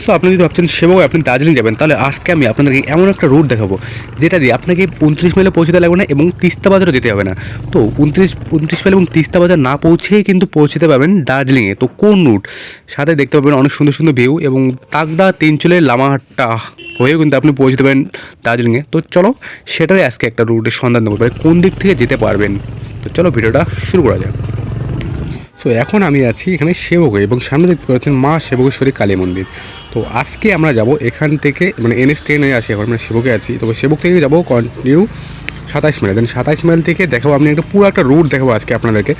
দোস্ত, আপনি যদি ভাবছেন সেভাবে আপনি দার্জিলিং যাবেন, তাহলে আজকে আমি আপনাদেরকে এমন একটা রুট দেখাবো যেটা দিয়ে আপনাকে 29 মাইলে পৌঁছতে লাগবে না এবং তিস্তা বাজারও যেতে হবে না। তো 29 মাইল এবং তিস্তা বাজার না পৌঁছেই কিন্তু পৌঁছতে পারবেন দার্জিলিংয়ে। তো কোন রুট? সাথে দেখতে পাবেন অনেক সুন্দর সুন্দর ভিউ এবং তাকদা তিনচুলের লামাহাট্টা হয়েও কিন্তু আপনি পৌঁছতে পারেন দার্জিলিংয়ে। তো চলো সেটাই আজকে একটা রুটের সন্ধান দেবো, কোন দিক থেকে যেতে পারবেন। তো চলো ভিডিওটা শুরু করা যাক। সো এখন আমি আছি এখানে সেবকে এবং সামনে দেখতে পাচ্ছেন মা সেবকেশ্বরী কালী মন্দির। তো আজকে আমরা যাব এখান থেকে, মানে NH10 হয়ে আসি, এখন আমরা সেবকে আছি। তো সেবক থেকে যাব কন্টিনিউ 27 মাইল, দেন 27 মাইল থেকে দেখাবো আপনি একটা পুরো একটা রুট দেখাবো আজকে আপনাদেরকে।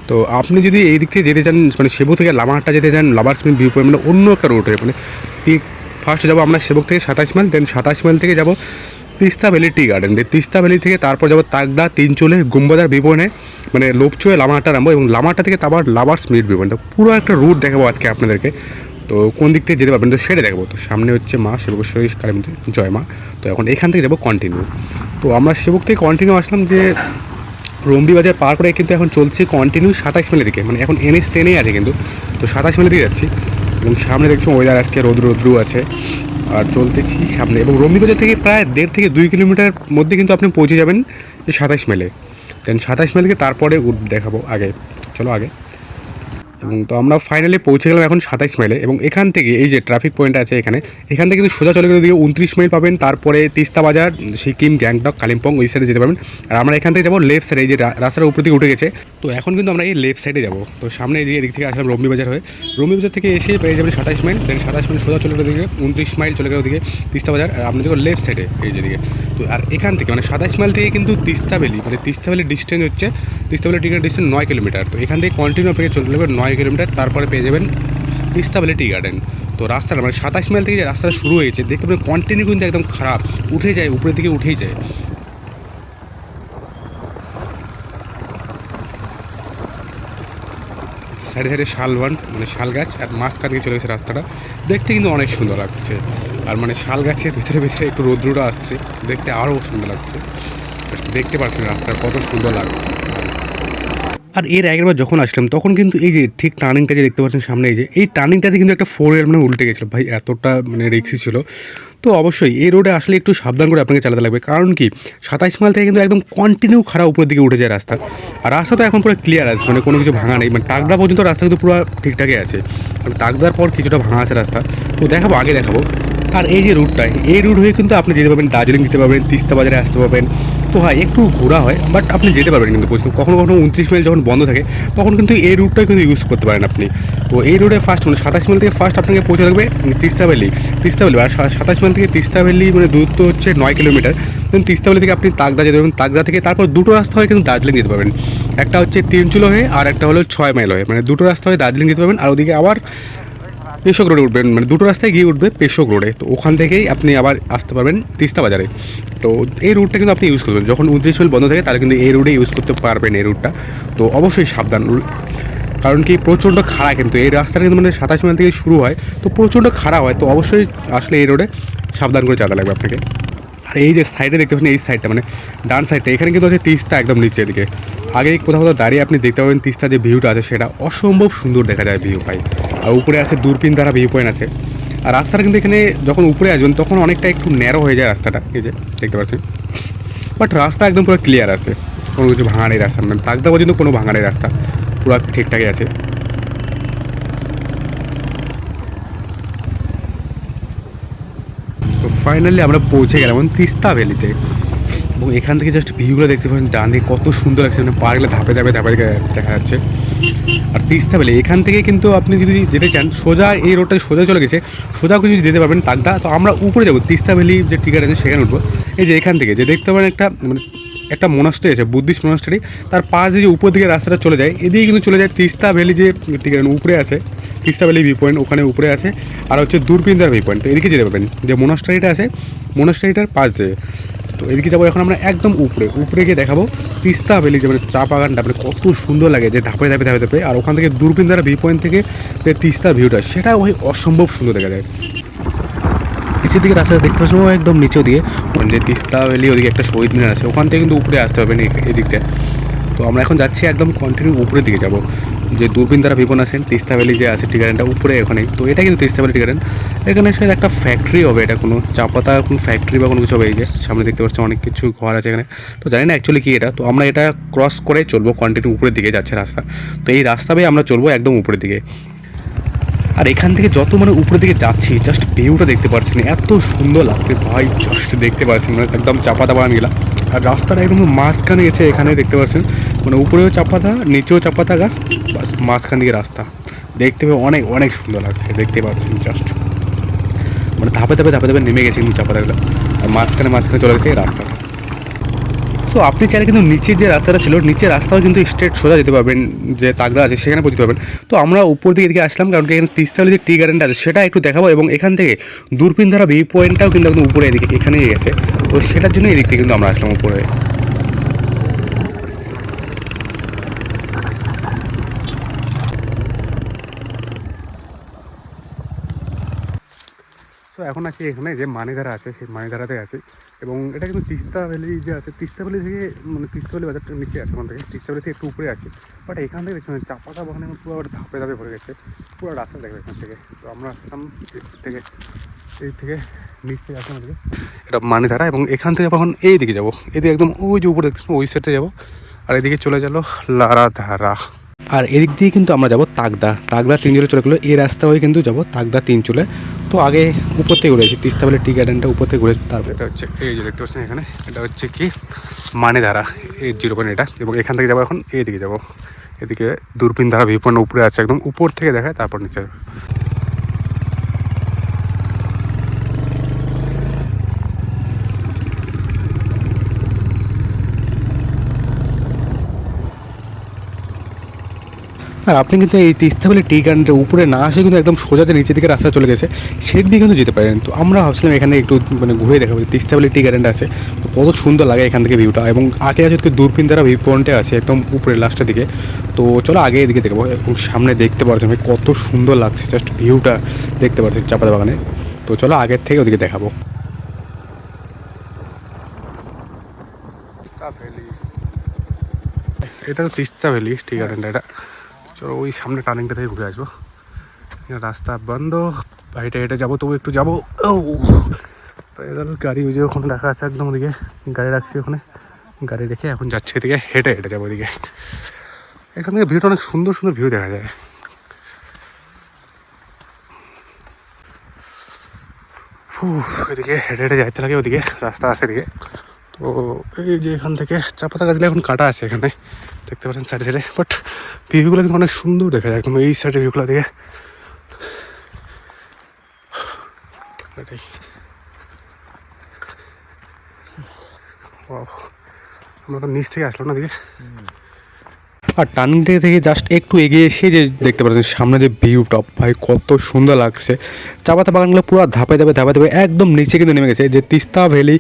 তো আপনি যদি এই দিক থেকে যেতে চান, মানে সেবক থেকে লামাহাট্টা যেতে চান, লাভার্স মিল ভিউ পয়েন্ট, মানে অন্য একটা রুট হয়ে, মানে ফার্স্ট যাবো আমরা সেবক থেকে 27 মাইল, দেন 27 মাইল থেকে যাব Teesta valley tea garden, Teesta valley থেকে তারপর যাবো তাকদা তিনচুলে গুম্বাদার বিপণে, মানে লোপচোয়ে লামাহাট্টা নামবো এবং লামাহাট্টা থেকে আবার লাভার্স মিট বিপণটা পুরো একটা রুট দেখাবো আজকে আপনাদেরকে। তো কোন দিক থেকে যেতে পারবেন তো সেটা দেখাবো। তো সামনে হচ্ছে মা সেবকেশ্বরী কালী মন্দির, জয় মা। তো এখন এখান থেকে যাবো কন্টিনিউ। তো আমরা সেবক থেকে কন্টিনিউ আসলাম যে রম্বি বাজার পার করে কিন্তু এখন চলছে কন্টিনিউ 27 মাইলের দিকে, মানে এখন NH10 আছে কিন্তু। তো 27 মাইলের দিকে যাচ্ছি এবং সামনে দেখছি ওয়েদার আজকে রৌদ্রু আছে আর চলতেছি সামনে। এবং রম্বি বাজার থেকে প্রায় 1.5 থেকে 2 কিলোমিটার মধ্যে কিন্তু আপনি পৌঁছে যাবেন এই 27 মাইলে। দেন 27 মাইল থেকে তারপরে দেখাবো আগে, চলো আগে। এবং তো আমরা ফাইনালি পৌঁছে গেলাম এখন 27 মাইলে এবং এখান থেকে এই যে ট্রাফিক পয়েন্ট আছে এখান থেকে কিন্তু সোজা চলে গেলে দিকে 29 মাইল পাবেন, তারপরে তিস্তা বাজার, সিকিম, গ্যাংটক, কালিম্পং ওই সাইডে যেতে পারবেন। আর আমরা এখান থেকে যাবো লেফট সাইডে, এই যে রাস্তার উপর দিকে উঠে গেছে। তো এখন কিন্তু আমরা এই লেফট সাইডে যাবো। তো সামনে এই যে এদিক থেকে আসলাম রম্বি বাজার হয়ে, রম্বি বাজার থেকে এসে পেয়ে যাবেন 27 মাইল, দেন 27 মাইল সোজা চলে গেলে দিকে 29 মাইল চলে গেলে দিকে তিস্তা বাজার। আর আপনি দেখো লেফট সাইডে এই যে দিকে। তো আর এখান থেকে মানে 27 মাইল থেকে কিন্তু তিস্তা ভ্যালি, মানে তিস্তা ভ্যালির ডিস্টেন্স হচ্ছে, তিস্তা ভ্যালির টিকেট ডিস্টেন্স 9 কিলোমিটার। তো এখান থেকে কন্টিনিউ আপনাকে চলতে লাগবে 9 কিলোমিটার, তারপরে পেয়ে যাবেন তিস্তা ভ্যালি টি গার্ডেন। তো রাস্তাটা মানে 27 মাইল থেকে যে রাস্তাটা শুরু হয়েছে দেখতে পাবেন কন্টিনিউ কিন্তু একদম খারাপ, উঠে যায় উপরের দিকে, উঠেই যায়। সাইডে সাইডে শালবান, মানে শাল গাছ, আর মাঝখান থেকে চলে গেছে রাস্তাটা, দেখতে কিন্তু অনেক সুন্দর লাগছে। আর মানে শাল গাছের ভিতরে ভিতরে একটু রৌদ্রটা আসছে, দেখতে আরও সুন্দর লাগছে। দেখতে পাচ্ছেন রাস্তাটা কত সুন্দর লাগছে। আর এর আগেরবার যখন আসলাম তখন কিন্তু এই যে ঠিক টার্নিংটা যে দেখতে পাচ্ছেন সামনে, এই টার্নিংটাতে কিন্তু একটা 4 মানে উল্টে গেছিলো ভাই, এতটা মানে রিক্সি ছিল। তো অবশ্যই এই রোডে আসলে একটু সাবধান করে আপনাকে চালাতে লাগবে, কারণ কি 27 মাইল থেকে কিন্তু একদম কন্টিনিউ খারাপ উপরের দিকে উঠে যায় রাস্তা। আর রাস্তা তো এখন পুরো ক্লিয়ার আছে, মানে কোনো কিছু ভাঙা নেই, মানে তাকদা পর্যন্ত রাস্তা কিন্তু পুরো ঠিকঠাকই আছে, মানে তাকদার পর কিছুটা ভাঙা আছে রাস্তা। তো দেখাবো, আগে দেখাবো। আর এই যে রুটটা, এই রুট হয়ে কিন্তু আপনি যেতে পারবেন দার্জিলিং, যেতে পারবেন তিস্তা বাজারে আসতে পারবেন। তো হয় একটু ঘোরা হয়, বাট আপনি যেতে পারবেন কিন্তু কখনো কখনো 29 মাইল যখন বন্ধ থাকে তখন কিন্তু এই রুটটাই কিন্তু ইউজ করতে পারেন আপনি। তো এই রুটে ফার্স্ট মানে 27 মাইল থেকে ফার্স্ট আপনাকে পৌঁছে থাকবে তিস্তা ভ্যালি। আর 27 মাইল থেকে তিস্তা ভ্যালি মানে দূরত্ব হচ্ছে 9 কিলোমিটার। কিন্তু তিস্তা ভ্যালি থেকে আপনি তাকদা যেতে পারবেন, তাকদা থেকে তারপর দুটো রাস্তা হয়ে কিন্তু দার্জিলিং যেতে পারবেন। একটা হচ্ছে তিনচুলো হয়ে আর একটা হলো 6 মাইল হয়ে, মানে দুটো রাস্তা হয়ে দার্জিলিং যেতে পারবেন। আর ওদিকে আবার পেশোক রোডে উঠবেন, মানে দুটো রাস্তায় গিয়ে উঠবে পেশোক রোডে। তো ওখান থেকেই আপনি আবার আসতে পারবেন তিস্তা বাজারে। তো এই রুটটা কিন্তু আপনি ইউজ করবেন যখন 29 মাইল বন্ধ থাকে, তাহলে কিন্তু এই রুটে ইউজ করতে পারবেন এই রুটটা। তো অবশ্যই সাবধান, কারণ কি প্রচণ্ড খাড়া কিন্তু এই রাস্তাটা, কিন্তু মানে 27 মাইল থেকে শুরু হয়, তো প্রচণ্ড খাড়া হয়। তো অবশ্যই আসলে এই রোডে সাবধান করে চালাতে লাগবে আপনাকে। আর এই যে সাইডে দেখতে পাচ্ছেন, এই সাইডটা মানে ডান সাইডটা, এখানে কিন্তু আছে তিস্তা একদম নিচের দিকে। আগে কোথাও কোথাও দাঁড়িয়ে আপনি দেখতে পাবেন তিস্তা যে ভিউটা আছে সেটা অসম্ভব সুন্দর দেখা যায় ভিউ পাই। আর উপরে আছে দূরবীন দ্বারা ভিউ পয়েন্ট আছে। আর রাস্তাটা কিন্তু এখানে যখন উপরে আসবেন তখন অনেকটা একটু ন্যারো হয়ে যায় রাস্তাটা, এই যে দেখতে পাচ্ছেন। বাট রাস্তা একদম পুরো ক্লিয়ার আছে, কোনো কিছু ভাঙাড়ির রাস্তা মানে তাকদা পর্যন্ত কোনো ভাঙাড়ির রাস্তা পুরো ঠিকঠাকই আছে। তো ফাইনালি আমরা পৌঁছে গেলাম তিস্তা ভ্যালিতে এবং এখান থেকে জাস্ট ভিউগুলো দেখতে পাচ্ছেন ডান দিকে কত সুন্দর লাগছে, মানে পাহাড়গুলো ধাপে ধাপে ধাপে দেখা যাচ্ছে। আর তিস্তা ভ্যালি এখান থেকে কিন্তু আপনি যদি যেতে চান সোজা এই রোডটা সোজা চলে গেছে, সোজা করে যদি যেতে পারবেন তাকদা। তো আমরা উপরে যাবো তিস্তা ভ্যালি যে টিকিট আছে সেখানে উঠবো। এই যে এখান থেকে যে দেখতে পাবেন একটা মানে একটা মোনাস্ট্রি আছে, বুদ্ধিস্ট মোনাস্ট্রি, তার পাশ দিয়ে যে উপর দিকে রাস্তাটা চলে যায়, এদিকে কিন্তু চলে যায় তিস্তা ভ্যালি যে টিকিট উপরে আছে, তিস্তা ভ্যালি ভিউ পয়েন্ট ওখানে উপরে আছে। আর হচ্ছে দূরবীনদার ভিউ পয়েন্ট, তো এদিকে যেতে পারবেন যে মোনাস্ট্রিটা আছে, মোনাস্ট্রিটার পাশ দিয়ে। তো এদিকে যাবো এখন আমরা একদম উপরে গিয়ে দেখাবো তিস্তা ভ্যালি, যে মানে চা বাগানটা মানে কত সুন্দর লাগে, যে ধাপে ধাপে ধাপে ধাপে। আর ওখান থেকে দূরবীনদার ভিউ পয়েন্ট থেকে যে তিস্তার ভিউটা সেটা ওই অসম্ভব সুন্দর দেখা যায়। নিচের দিকে রাস্তাটা দেখতে পাচ্ছেন একদম নিচের দিকে যে তিস্তা ভ্যালি, ওদিকে একটা শহীদ মিনার আছে, ওখান থেকে কিন্তু উপরে আসতে হবে এদিকটা। তো আমরা এখন যাচ্ছি একদম কন্টিনিউ উপরের দিকে যাব। তো যে দূরবীন দ্বারা ভিউ আছেন তিস্তা ভ্যালি যে আছে টি গার্ডেনটা উপরে ওখানে, তো এটা কিন্তু তিস্তা ভ্যালি টি গার্ডেন। এখানে শায়দ একটা ফ্যাক্টরি হবে, এটা কোনো চা পাতা কোনো ফ্যাক্টরি বা কোনো কিছু হবে। এই যে সামনে দেখতে পাচ্ছি অনেক কিছু ঘর আছে এখানে, তো জানি না অ্যাকচুয়ালি কি এটা। তো আমরা এটা ক্রস করে চলবো, কন্টিনিউ উপরের দিকে যাচ্ছে রাস্তা, তো এই রাস্তা বেয়ে আমরা চলবো একদম উপরের দিকে। আর এখান থেকে যত মানে উপরের দিকে যাচ্ছি জাস্ট ভিউটা দেখতে পাচ্ছেন, এত সুন্দর লাগছে ভাই, জাস্ট দেখতে পাচ্ছেন মানে একদম চা পাতা বাগান গেলাম। আর রাস্তাটা একদম মাঝখানে গেছে, এখানে দেখতে পাচ্ছেন মানে উপরেও চা পাতা নিচেও চা পাতা গাছ, বাস মাঝখান দিকে রাস্তা দেখতে পেয়ে অনেক অনেক সুন্দর লাগছে, দেখতে পাচ্ছেন জাস্ট মানে ধাপে ধাপে ধাপে ধাপে নেমে গেছে কিন্তু চা পাতাগুলো, আর মাঝখানে মাঝখানে চলে গেছে এই রাস্তাটা। সো আপনি চাইলে কিন্তু নিচের যে রাস্তাটা ছিল নিচের রাস্তাও কিন্তু স্ট্রেট সোজা যেতে পারবেন, যে তাগদা আছে সেখানে পৌঁছতে পারবেন। তো আমরা উপর দিকে এদিকে আসলাম কারণ কি এখানে তিস্তা ভ্যালি যে টি গার্ডেনটা আছে সেটা একটু দেখাবো, এবং এখান থেকে দূরবীন দ্বারা ভিউ পয়েন্টটাও কিন্তু একদম উপরে এদিকে এখানেই গেছে, তো সেটার জন্য এদিক থেকে কিন্তু আমরা আসলাম উপরে। তো এখন আছি এখানে যে মানিধারা আছে সেই মানিধারাতে আছে, এবং এটা কিন্তু তিস্তা ভ্যালি যে আছে তিস্তা ভ্যালি থেকে মানে তিস্তা ভ্যালি বাজারটা নিচে আছে ওখান থেকে, তিস্তা ভ্যালি থেকে একটু উপরে আছে। বাট এখান থেকে দেখছি চা পাতা বাগানে পুরো ধাপে ধাপে ভরে গেছে, পুরো রাস্তা দেখবে এখান থেকে। তো আমরা আসলাম থেকে এই থেকে নিচ থেকে আসলাম এদিকে, এটা মানিধারা, এবং এখান থেকে এখন এই দিকে যাবো, এদিকে একদম ওই যে উপরে দেখতে ওই সাইডে যাবো, আর এদিকে চলে গেলো লারাধারা। আর এদিক দিয়ে কিন্তু আমরা যাবো তাগদা, তাগদা তিনচুলে চলে গেলো, এই রাস্তা হয়ে কিন্তু যাবো তাগদা তিনচুলে। তো আগে উপর থেকে ঘুরেছি তিস্তা ভ্যালি টি গার্ডেনটা উপর থেকে ঘুরে, তারপর এটা হচ্ছে এই যে দেখতে পাচ্ছেন এখানে, এটা হচ্ছে কি মানিধারা এই 0 এটা, এবং এখান থেকে যাবো এখন এইদিকে যাবো, এদিকে দূরবীন ধারা ভিউ পয়েন্ট উপরে আছে, একদম উপর থেকে দেখায় তারপর নিচে যাবে। আর আপনি কিন্তু এই তিস্তা ভ্যালি টি গার্ডেনটা উপরে না আসে কিন্তু একদম সোজাতে নিচের দিকে রাস্তা চলে গেছে, সেদিক দিয়ে কিন্তু যেতে পারেন। তো আমরা ভাবছিলাম এখানে একটু মানে ঘুরে দেখাবো তিস্তা ভ্যালি টি গার্ডেনটা আছে, তো কত সুন্দর লাগে এখান থেকে ভিউটা, এবং আগে আছে দূরবীন দ্বারা ভিউ পয়েন্টে আছে একদম উপরে লাস্টের দিকে। তো চলো আগে এদিকে দেখবো, এবং সামনে দেখতে পাচ্ছেন ভাই কত সুন্দর লাগছে, জাস্ট ভিউটা দেখতে পাচ্ছেন চা পাতা বাগানে। তো চলো আগের থেকে ওদিকে দেখাবো। এটা তো তিস্তা ভ্যালি টি গার্ডেনটা, এটা চলো ওই সামনে টার্নিংটা থেকে ঘুরে আসবো, রাস্তা বন্ধ, হেঁটে হেঁটে যাবো, তবু একটু যাবো। ও গাড়ি ওই যে ওখানে রাখা আছে একদম ওদিকে, গাড়ি রাখছি ওখানে, গাড়ি রেখে এখন যাচ্ছে এদিকে, হেঁটে হেঁটে যাবো ওদিকে। এখান থেকে ভিউটা অনেক সুন্দর সুন্দর ভিউ দেখা যায়। এদিকে হেঁটে হেঁটে যাইতে লাগে, ওদিকে রাস্তা আছে এদিকে। তো এই যে এখান থেকে চা পাতা গাছগুলো এখন কাটা আছে এখানে দেখতে পাচ্ছেন সাইডে সাইডে, বাট ভিউগুলো কিন্তু অনেক সুন্দর দেখা যায় একদম এই সাইডের ভিউগুলো দিকে। এটাই আমরা তো নিচ থেকে আসলাম না দিকে, আর টার্নিং থেকে জাস্ট একটু এগিয়ে এসে যে দেখতে পাচ্ছেন সামনে যে ভিউ টপ ভাই কত সুন্দর লাগছে, চা পাতা বাগানগুলো পুরো ধাপে ধাপে ধাপে ধাপে একদম নিচে কিন্তু নেমে গেছে, যে তিস্তা ভ্যালি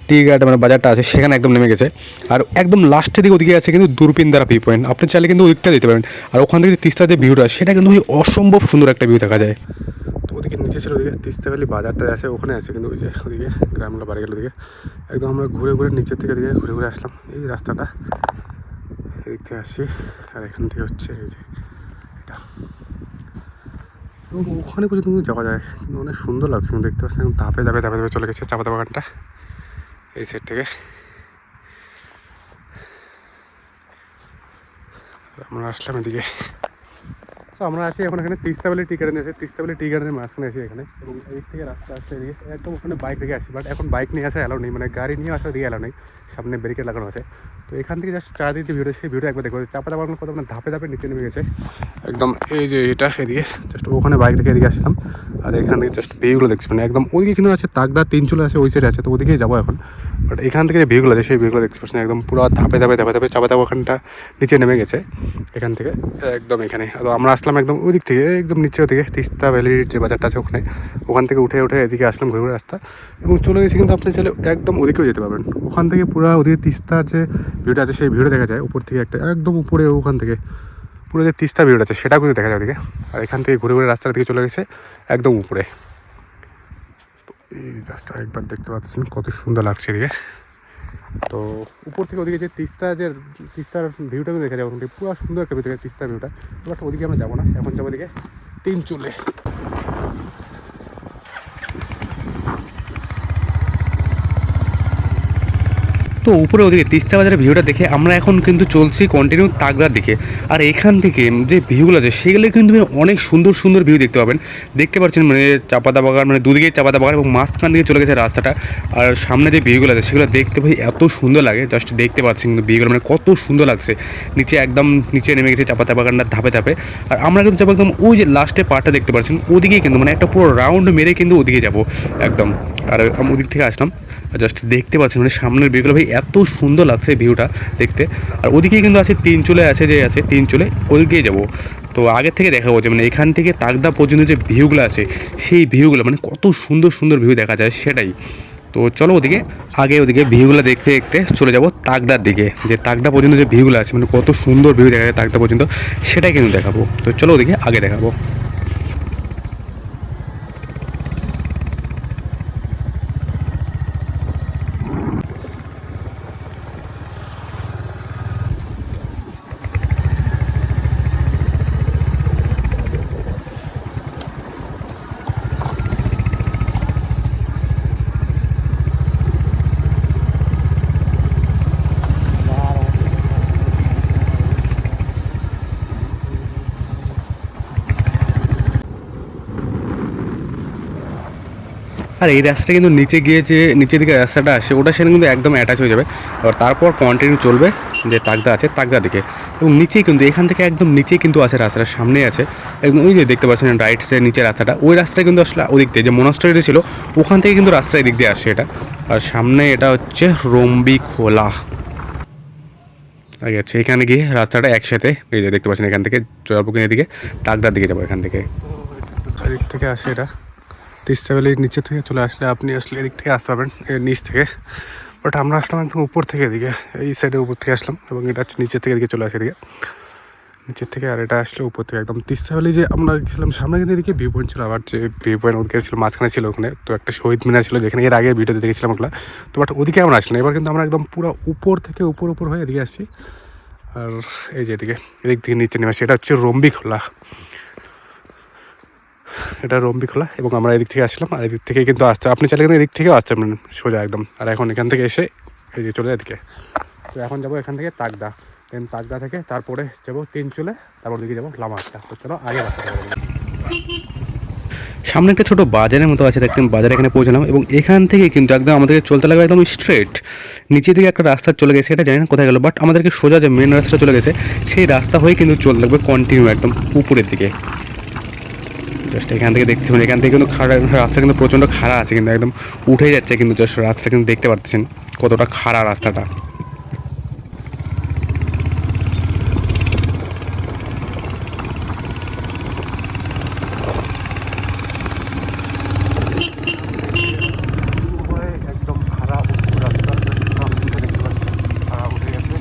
টি গার্ডেন মানে বাজারটা আছে সেখানে একদম নেমে গেছে। আর একদম লাস্টের দিকে ওদিকে আছে কিন্তু দূরবীন দ্বারা ভিউ পয়েন্ট, আপনি চাইলে কিন্তু ওদিকটা দিতে পারেন। আর ওখান থেকে তিস্তার যে ভিউটা সেটা কিন্তু ভাই অসম্ভব সুন্দর একটা ভিউ দেখা যায়। তো ওদিকে নিচে ছিল ওদিকে তিস্তা ভ্যালি বাজারটা আছে ওখানে আছে, কিন্তু ওই যে ওদিকে গ্রামগুলো বাড়ি গেল ওদিকে, একদম আমরা ঘুরে ঘুরে নিচের থেকে দিকে ঘুরে ঘুরে আসলাম এই রাস্তাটা, এদিক থেকে আসছি। আর এখান থেকে হচ্ছে এই যে এটা, এবং ওখানে পর্যন্ত কিন্তু যাওয়া যায়, কিন্তু অনেক সুন্দর লাগছে কিন্তু দেখতে পাচ্ছি, ধাপে ধাপে ধাপে ধাপে চলে গেছে চা পাতা বাগানটা এই সাইড থেকে। আমরা আসলাম এদিকে, তো আমরা আছি এখন এখানে তিস্তা ভ্যালি টি গার্ডেন আছে, তিস্তা ভ্যালি টি গার্ডেনের মাঝখানে আছি এখানে, এবং এদিক থেকে রাস্তা আসছে এদিকে একদম ওখানে বাইক রেখে আসছি, বাট এখন বাইক নিয়ে আসা অ্যালাউ নেই, মানে গাড়ি নিয়ে আসার দিকে অ্যালাউ নেই, সামনে ব্যারিকেড লাগানো আছে। তো এখান থেকে জাস্ট চারিদিকে ভিউটা সেই ভিউটা একবার দেখবো, চা পাতা বাগান কত মানে ধাপে ধাপে নিচে নেমে গেছে একদম, এই যে এটা এদিকে জাস্ট ওখানে বাইক রেখে এদিকে আসলাম, আর এখান থেকে জাস্ট ভিউগুলো দেখছি মানে একদম ওইদিকে কিন্তু আছে তাগদা তিনচুলে আছে ওই সাইডে আছে, তো ওদিকেই যাবো এখন। বাট এখান থেকে যে ভিউগুলো আছে সেই ভিউগুলো দেখতে পাচ্ছেন একদম পুরো ধাপে ধাপে ধাপে ধাপে চা পাতা বাগানটা নিচে নেমে গেছে এখান থেকে একদম এখানে। তো আমরা আসলাম একদম ওই দিক থেকে একদম নিচে ওদিকে তিস্তা ভ্যালির যে বাজারটা আছে ওখানে, ওখান থেকে উঠে উঠে এদিকে আসলাম ঘুরে ঘুরে রাস্তা, এবং চলে গেছি কিন্তু আপনি চাইলে একদম ওদিকেও যেতে পারবেন, ওখান থেকে পুরো ওদিকে তিস্তার যে ভিউটা আছে সেই ভিউটা দেখা যায় উপর থেকে, একটা একদম উপরে ওখান থেকে পুরো যে তিস্তা ভিউটা আছে সেটাও কিন্তু দেখা যায় ওদিকে। আর এখান থেকে ঘুরে ঘুরে রাস্তার দিকে চলে গেছে একদম উপরে। তো এই রাস্তা একবার দেখতে পাচ্ছেন কত সুন্দর লাগছে এদিকে, তো উপর থেকে ওদিকে যে তিস্তার ভিউটা কিন্তু দেখা যাবে ওখান থেকে পুরো সুন্দর একটা ভিউ থেকে তিস্তার ভিউটা। বাট ওদিকে আমরা যাবো না, এখন যাবো ওদিকে তিনচুলে। তো উপরে ওদিকে তিস্তা বাজারের ভিউটা দেখে আমরা এখন কিন্তু চলছি কন্টিনিউ তাকদার দিকে। আর এখান থেকে যে ভিউগুলো আছে সেগুলো কিন্তু অনেক সুন্দর সুন্দর ভিউ দেখতে পাবেন। দেখতে পাচ্ছেন মানে চাপাতা বাগান, মানে দুদিকে চাপাতা বাগান এবং মাঝখান দিকে চলে গেছে রাস্তাটা। আর সামনে যে ভিউগুলো আছে সেগুলো দেখতে ভাই এত সুন্দর লাগে, জাস্ট দেখতে পাচ্ছি কিন্তু ভিউগুলো মানে কত সুন্দর লাগছে। নিচে একদম নিচে নেমে গেছে চাপাতা বাগানটা ধাপে ধাপে। আর আমরা কিন্তু যাবো একদম ওই যে লাস্টে পার্টটা দেখতে পাচ্ছেন ওদিকেই কিন্তু মানে একটা পুরো রাউন্ড মেরে কিন্তু ওদিকে যাবো একদম। আর আমি ওদিক থেকে আসলাম, জাস্ট দেখতে পাচ্ছেন মানে সামনের ভিউগুলো ভাই এত সুন্দর লাগছে ভিউটা দেখতে। আর ওদিকেই কিন্তু আছে তিনচুলে আছে তিনচুলে, ওদিকেই যাবো। তো আগের থেকে দেখাবো যে মানে এখান থেকে তাকদা পর্যন্ত যে ভিউগুলো আছে সেই ভিউগুলো মানে কত সুন্দর সুন্দর ভিউ দেখা যায় সেটাই। তো চলো ওদিকে ভিউগুলো দেখতে দেখতে চলে যাব তাকদার দিকে, যে তাকদা পর্যন্ত যে ভিউগুলো আছে মানে কত সুন্দর ভিউ দেখা যায় তাকদা পর্যন্ত, সেটাই কিন্তু দেখাবো। তো চলো ওদিকে আগে দেখাবো। আর এই রাস্তাটা কিন্তু নিচে গিয়ে যে নিচের দিকে রাস্তাটা আসে ওটার সাথে কিন্তু একদম অ্যাটাচ হয়ে যাবে। আর তারপর কন্টিনিউ চলবে যে তাকদা আছে তাকদা দিকে, এবং নিচেই কিন্তু এখান থেকে একদম নিচেই কিন্তু আছে রাস্তাটা, সামনেই আছে একদম ওই যে দেখতে পাচ্ছেন রাইট সাইড নিচের রাস্তাটা, ওই রাস্তাটা কিন্তু আসলে ওদিক দিয়ে যে মনস্টারিটা ছিল ওখান থেকে কিন্তু রাস্তা এদিক দিয়ে আসে এটা। আর সামনে এটা হচ্ছে রম্বিখোলা আগে আছে, এখানে গিয়ে রাস্তাটা একসাথে এই যে দেখতে পাচ্ছেন এখান থেকে জলপুকুর এদিকে তাকদার দিকে যাবো এখান থেকে। এদিক থেকে আসে এটা তিস্তা ভ্যালির নিচে থেকে চলে আসলে আপনি আসলে এদিক থেকে আসতে পারবেন এর নিচ থেকে। বাট আমরা আসলাম একদম উপর থেকে এদিকে, এই সাইডে উপর থেকে আসলাম এবং এটা নিচের থেকে এদিকে চলে আসে এদিকে নিচের থেকে। আর এটা আসলে উপর থেকে একদম তিস্তা ভ্যালি যে আমরা গেছিলাম সামনে কিন্তু এদিকে ভিউ পয়েন্ট ছিল, আবার যে ভিউ পয়েন্ট ওদিকে ছিল মাঝখানে ছিল ওখানে তো একটা শহীদ মিনার ছিল যেখানে এর আগে ভিডিওতে দেখেছিলাম ওগুলো। তো বাট ওদিকে আমরা আসলাম, এবার কিন্তু আমরা একদম পুরো উপর থেকে উপর হয়ে এদিকে আসছি। আর এই যে এদিক থেকে নিচে নেমে আসছি, এটা হচ্ছে রম্বিখোলা, এটা রম্বিখোলা এবং আমরা এদিক থেকে আসলাম। আর এদিক থেকে কিন্তু আসতে আপনি চাইলে কিন্তু এদিক থেকেও আসতে পারেন সোজা একদম। আর এখন এখান থেকে এসে এই যে চলে এদিকে। তো এখন যাবো এখান থেকে তাকদা, দেন তাকদা থেকে তারপরে যাবো তিনচুলে, তারপর দিকে যাবো লামাটা। তো চলো আগে রাস্তা সামনে একটা ছোটো বাজারের মতো আছে দেখতেন, বাজারে এখানে পৌঁছলাম এবং এখান থেকে কিন্তু একদম আমাদেরকে চলতে লাগবে একদম স্ট্রেট নিচে দিকে একটা রাস্তা চলে গেছে, এটা জানি না কোথায় গেলো, বাট আমাদেরকে সোজা যে মেন রাস্তা চলে গেছে সেই রাস্তা হয়ে কিন্তু চলতে লাগবে কন্টিনিউ একদম উপরের দিকে। জাস্ট এখান থেকে দেখতে পাচ্ছেন এখান থেকে কিন্তু রাস্তা কিন্তু প্রচণ্ড খাড়া আছে, কিন্তু একদম উঠে যাচ্ছে কিন্তু জাস্ট রাস্তাটা কিন্তু দেখতে পাচ্ছেন কতটা খাড়া রাস্তাটা। একদম খারাপ রাস্তা দেখতে পাচ্ছেন খারাপ উঠে গেছে।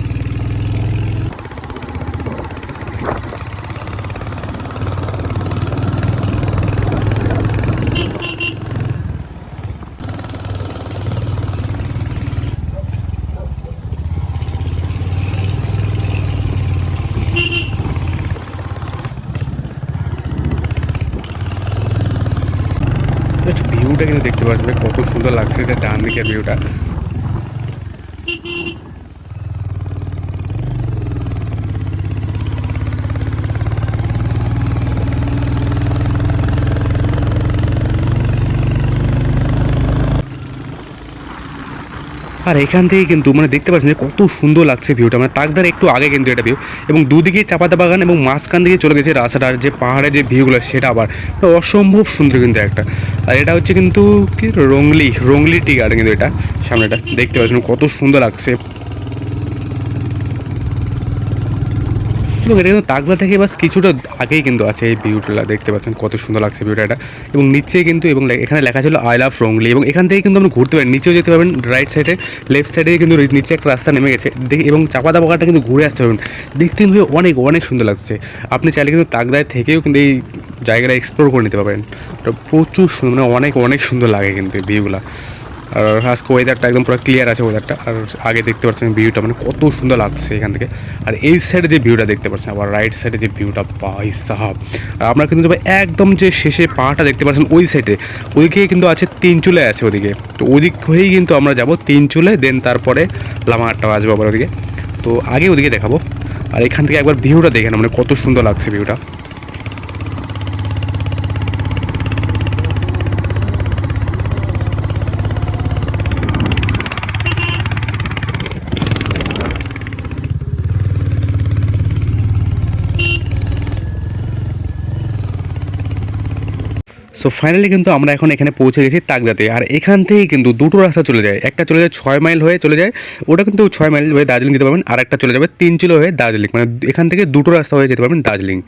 জাস্ট ভিউটা কিন্তু দেখতে পাচ্ছেন কত সুন্দর লাগছে যে ডান দিকের ভিউটা। আর এখান থেকে কিন্তু মানে দেখতে পাচ্ছেন যে কত সুন্দর লাগছে ভিউটা, মানে তাকদার একটু আগে কিন্তু এটা ভিউ এবং দুদিকেই চাপাতা বাগান এবং মাঝখান দিকে চলে গেছে রাস্তাটার যে পাহাড়ের যে ভিউগুলো সেটা আবার অসম্ভব সুন্দর কিন্তু একটা। আর এটা হচ্ছে কিন্তু কি রংলি টি গার্ডেন, কিন্তু এটা সামনেটা দেখতে পাচ্ছেন কত সুন্দর লাগছে। এবং এটা কিন্তু তাকদা থেকে বাস কিছুটা আগেই কিন্তু আছে এই ভিউটা, দেখতে পাচ্ছেন কত সুন্দর লাগছে ভিউটা এটা। এবং নিচে কিন্তু এবং এখানে লেখা ছিল আই লাভ রংলি, এবং এখান থেকে কিন্তু আপনি ঘুরতে পারেন, নিচেও যেতে পারবেন রাইট সাইডে, লেফট সাইডে কিন্তু নিচে একটা রাস্তা নেমে গেছে এবং চাপাতা বাগানটা কিন্তু ঘুরে আসতে পারবেন, দেখতে কিন্তু অনেক অনেক সুন্দর লাগছে। আপনি চাইলে কিন্তু তাকদায় থেকেও কিন্তু এই জায়গাটা এক্সপ্লোর করে নিতে পারবেন, প্রচুর সুন্দর মানে অনেক অনেক সুন্দর লাগে কিন্তু ভিউগুলা। আর আজকে ওয়েদারটা একদম পুরো ক্লিয়ার আছে ওয়েদারটা। আর আগে দেখতে পাচ্ছেন ভিউটা মানে কত সুন্দর লাগছে এখান থেকে। আর এই সাইডে যে ভিউটা দেখতে পাচ্ছেন, আবার রাইট সাইডে যে ভিউটা, ভাই সাহাব। আর আমরা কিন্তু যাবো একদম যে শেষে পাহাড়টা দেখতে পাচ্ছেন ওই সাইডে, ওইদিকে কিন্তু আছে তিনচুলে আছে ওদিকে। তো ওদিক হয়েই কিন্তু আমরা যাব তিনচুলে, দেন তারপরে লামাহাটটা আসবো আবার ওদিকে। তো আগে ওদিকে দেখাবো। আর এখান থেকে একবার ভিউটা দেখে না, মানে কত সুন্দর লাগছে ভিউটা। সো ফাইনালি কিন্তু আমরা এখন এখানে পৌঁছে গেছি তাকদাতে। আর এখান থেকে কিন্তু দুটো রাস্তা চলে যায়, একটা চলে যায় 6 মাইল হয়ে চলে যায়, ওটা কিন্তু 6 মাইল হয়ে দার্জিলিং যেতে পারবেন। আর একটা চলে যাবে তিনচুলে হয়ে দার্জিলিং, মানে এখান থেকে দুটো রাস্তা হয়ে যেতে পারবেন দার্জিলিং।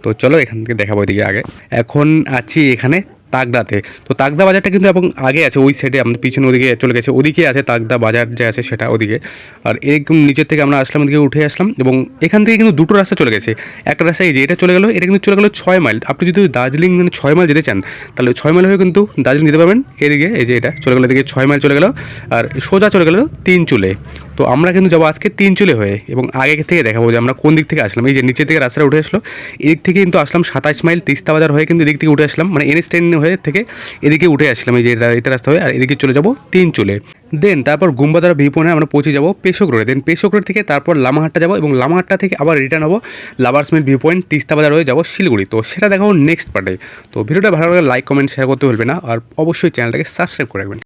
তো চলো এখান থেকে দেখাবো ওইদিকে আগে। এখন আছি এখানে তাকদাতে। তো তাকদা বাজারটা কিন্তু এবং আগে আছে ওই সাইডে, আমাদের পিছনে ওদিকে চলে গেছে, ওদিকে আছে তাকদা বাজার যে আছে সেটা ওদিকে। আর এরকম নিচের থেকে আমরা আসলাম, ওদিকে উঠে আসলাম এবং এখান থেকে কিন্তু দুটো রাস্তা চলে গেছে। একটা রাস্তা এই যে এটা চলে গেলো, এটা কিন্তু চলে গেলো 6 মাইল। আপনি যদি দার্জিলিং মানে 6 মাইল যেতে চান তাহলে 6 মাইল হয়ে কিন্তু দার্জিলিং যেতে পারবেন। এদিকে এই যে এটা চলে গেলো, এদিকে 6 মাইল চলে গেলো আর সোজা চলে গেলো তিনচুলে। তো আমরা কিন্তু যাবো আজকে তিনচুলে হয়ে এবং আগে থেকে দেখাবো যে আমরা কোন দিক থেকে আসলাম। এই যে নিচের থেকে রাস্তাটা উঠে আসলো, এদিক থেকে কিন্তু আসলাম 27 মাইল তিস্তা বাজার হয়ে কিন্তু এদিক থেকে উঠে আসলাম, মানে NH 10 হয়ে থেকে এদিকে উঠে আসলাম এই যে এটা রাস্তা হয়ে। আর এদিকে চলে যাবো তিনচুলে, দেন তারপর গুম্বাদারা ভিউ পয়েন্টে আমরা পৌঁছে যাবো পেশোক রোডে, দেন পেশোক রোড থেকে তারপর লামাহাট্টা যাবো এবং লামাহাট্টা থেকে আবার রিটার্ন হবো লাভার্স মিল ভিউ পয়েন্ট তিস্তা বাজার হয়ে যাবো শিলিগুড়ি। তো সেটা দেখাবো নেক্সট পার্টে। তো ভিডিওটা ভালো লাগলে লাইক কমেন্ট শেয়ার করতে ভুলবে না, আর অবশ্যই চ্যানেলটাকে সাবস্ক্রাইব করে রাখবেন।